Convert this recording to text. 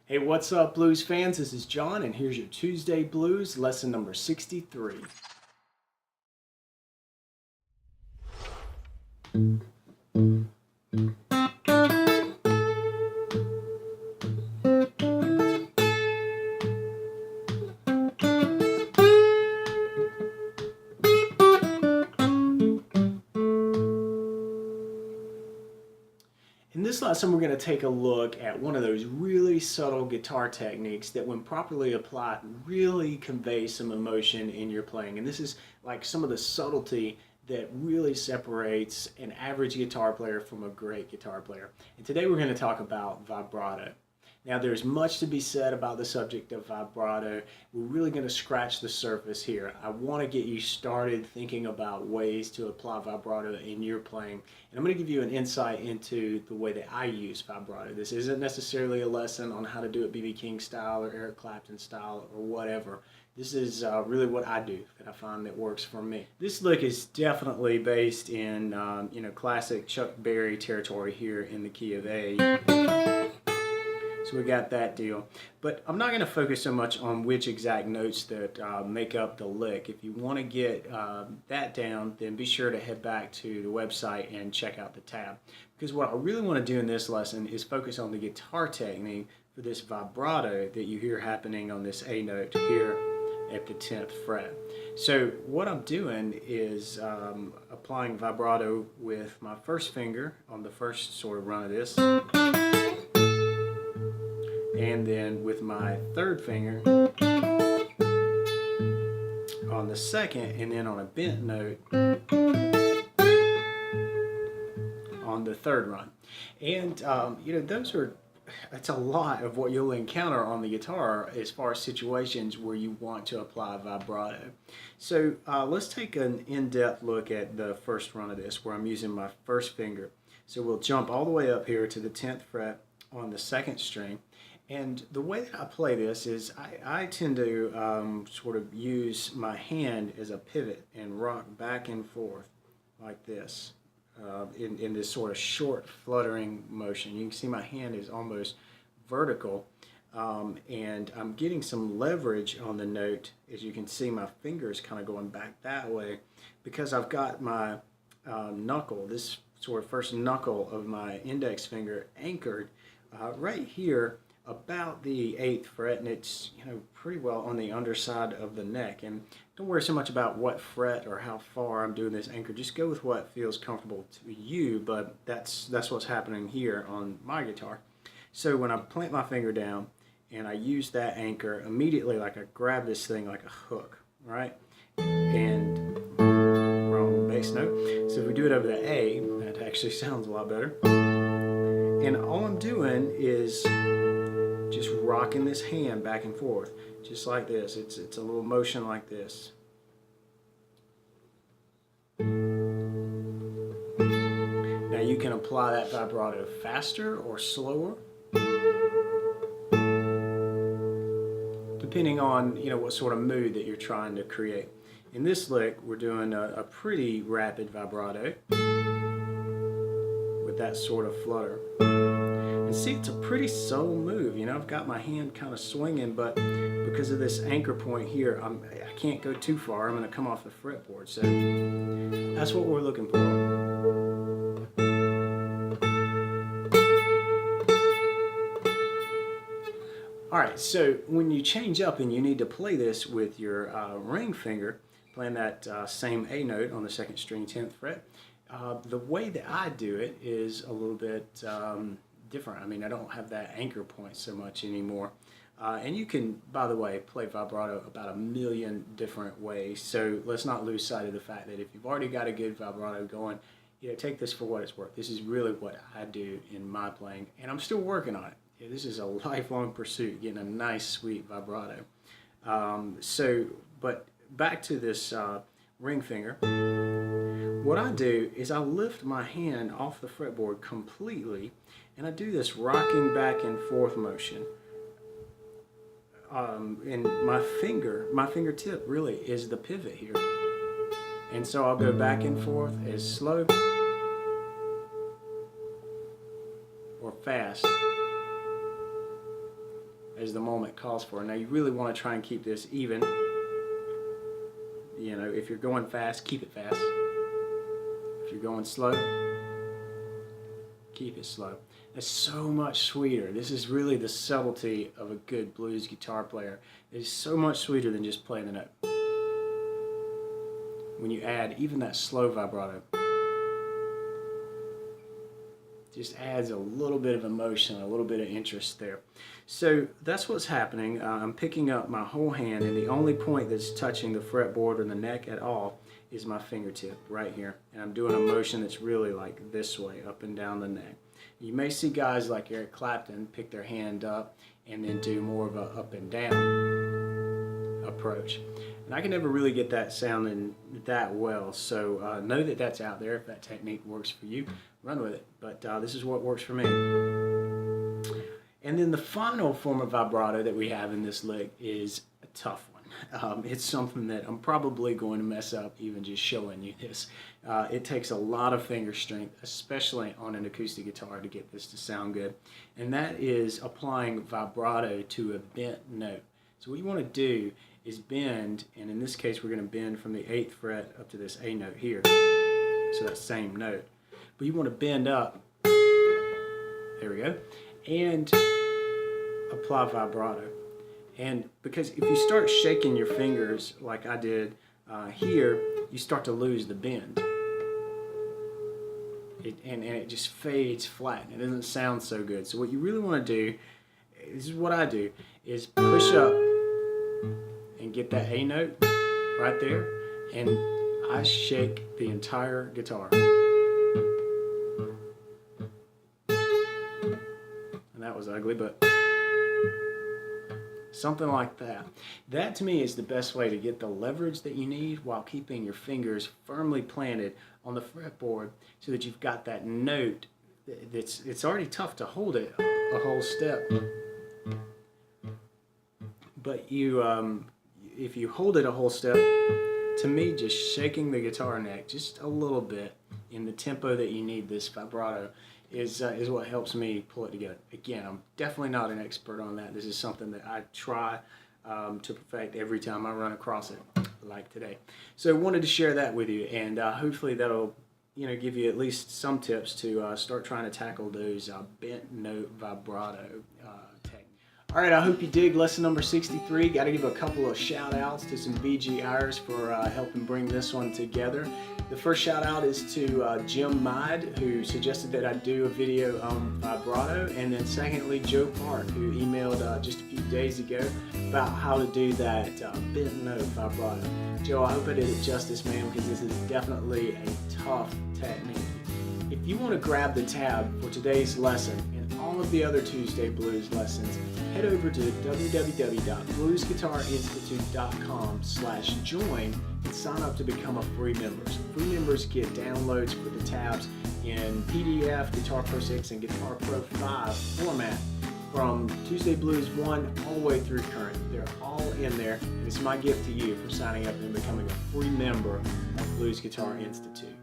Hey, what's up, blues fans? This is John, and here's your Tuesday Blues, lesson number 63. In this lesson, we're going to take a look at one of those really subtle guitar techniques that, when properly applied, really convey some emotion in your playing. And this is like some of the subtlety that really separates an average guitar player from a great guitar player. And today we're going to talk about vibrato. Now, there's much to be said about the subject of vibrato. We're really going to scratch the surface here. I want to get you started thinking about ways to apply vibrato in your playing. And I'm going to give you an insight into the way that I use vibrato. This isn't necessarily a lesson on how to do it B.B. King style or Eric Clapton style or whatever. This is really what I do that I find that works for me. This lick is definitely based in classic Chuck Berry territory here in the key of A. So we got that deal. But I'm not going to focus so much on which exact notes that make up the lick. If you want to get that down, then be sure to head back to the website and check out the tab. Because what I really want to do in this lesson is focus on the guitar technique for this vibrato that you hear happening on this A note here at the 10th fret. So what I'm doing is applying vibrato with my first finger on the first sort of run of this, and then with my third finger on the second, and then on a bent note on the third run. And that's a lot of what you'll encounter on the guitar as far as situations where you want to apply vibrato. So let's take an in-depth look at the first run of this, where I'm using my first finger. So we'll jump all the way up here to the 10th fret on the second string. And the way that I play this is I tend to sort of use my hand as a pivot and rock back and forth like this in this sort of short fluttering motion. You can see my hand is almost vertical, and I'm getting some leverage on the note. As you can see, my fingers kind of going back that way because I've got my knuckle, this sort of first knuckle of my index finger, anchored right here about the 8th fret, and it's pretty well on the underside of the neck. And don't worry so much about what fret or how far I'm doing this anchor. Just go with what feels comfortable to you, but that's what's happening here on my guitar. So when I plant my finger down and I use that anchor, immediately, like, I grab this thing like a hook, right? And wrong bass note. So if we do it over the A, that actually sounds a lot better. And all I'm doing is just rocking this hand back and forth, just like this. It's a little motion like this. Now you can apply that vibrato faster or slower, depending on what sort of mood that you're trying to create. In this lick, we're doing a pretty rapid vibrato with that sort of flutter. And see, it's a pretty subtle move. I've got my hand kind of swinging, but because of this anchor point here, I can't go too far. I'm going to come off the fretboard. So that's what we're looking for. All right, so when you change up and you need to play this with your ring finger, playing that same A note on the second string, 10th fret, the way that I do it is a little bit different. I don't have that anchor point so much anymore. And you can, by the way, play vibrato about a million different ways. So let's not lose sight of the fact that if you've already got a good vibrato going, take this for what it's worth. This is really what I do in my playing, and I'm still working on it. This is a lifelong pursuit, getting a nice, sweet vibrato. But back to this ring finger. What I do is I lift my hand off the fretboard completely, and I do this rocking back and forth motion. And my fingertip really is the pivot here. And so I'll go back and forth as slow or fast as the moment calls for. Now you really want to try and keep this even. You know, if you're going fast, keep it fast. If you're going slow, keep it slow. It's so much sweeter. This is really the subtlety of a good blues guitar player. It is so much sweeter than just playing the note. When you add even that slow vibrato, just adds a little bit of emotion, a little bit of interest there. So that's what's happening. I'm picking up my whole hand, and the only point that's touching the fretboard or the neck at all is my fingertip right here. And I'm doing a motion that's really like this way, up and down the neck. You may see guys like Eric Clapton pick their hand up and then do more of a up and down approach. And I can never really get that sounding that well, so know that that's out there. If that technique works for you, run with it. But this is what works for me. And then the final form of vibrato that we have in this lick is a tough one. It's something that I'm probably going to mess up even just showing you this. It takes a lot of finger strength, especially on an acoustic guitar, to get this to sound good. And that is applying vibrato to a bent note. So what you want to do is bend, and in this case we're going to bend from the 8th fret up to this A note here. So that same note. But you want to bend up, there we go, and apply vibrato. And because if you start shaking your fingers like I did here, you start to lose the bend. And it just fades flat. It doesn't sound so good. So what you really want to do, this is what I do, is push up and get that A note right there, and I shake the entire guitar. And that was ugly, but something like that. That to me is the best way to get the leverage that you need while keeping your fingers firmly planted on the fretboard, so that you've got that note that's, it's already tough to hold it a whole step. But you if you hold it a whole step, to me just shaking the guitar neck just a little bit in the tempo that you need this vibrato is what helps me pull it together. Again, I'm definitely not an expert on that. This is something that I try to perfect every time I run across it, like today. So I wanted to share that with you, and hopefully that'll give you at least some tips to start trying to tackle those bent note vibrato techniques. All right, I hope you dig lesson number 63. Got to give a couple of shout outs to some VGRs for helping bring this one together. The first shout out is to Jim Mide, who suggested that I do a video on vibrato, and then secondly Joe Park, who emailed just a few days ago about how to do that bent note vibrato. Joe, I hope I did it justice, man, because this is definitely a tough technique. If you want to grab the tab for today's lesson and all of the other Tuesday Blues lessons, head over to www.bluesguitarinstitute.com/join and sign up to become a free member. Free members get downloads for the tabs in PDF, Guitar Pro 6, and Guitar Pro 5 format from Tuesday Blues 1 all the way through current. They're all in there, and it's my gift to you for signing up and becoming a free member of Blues Guitar Institute.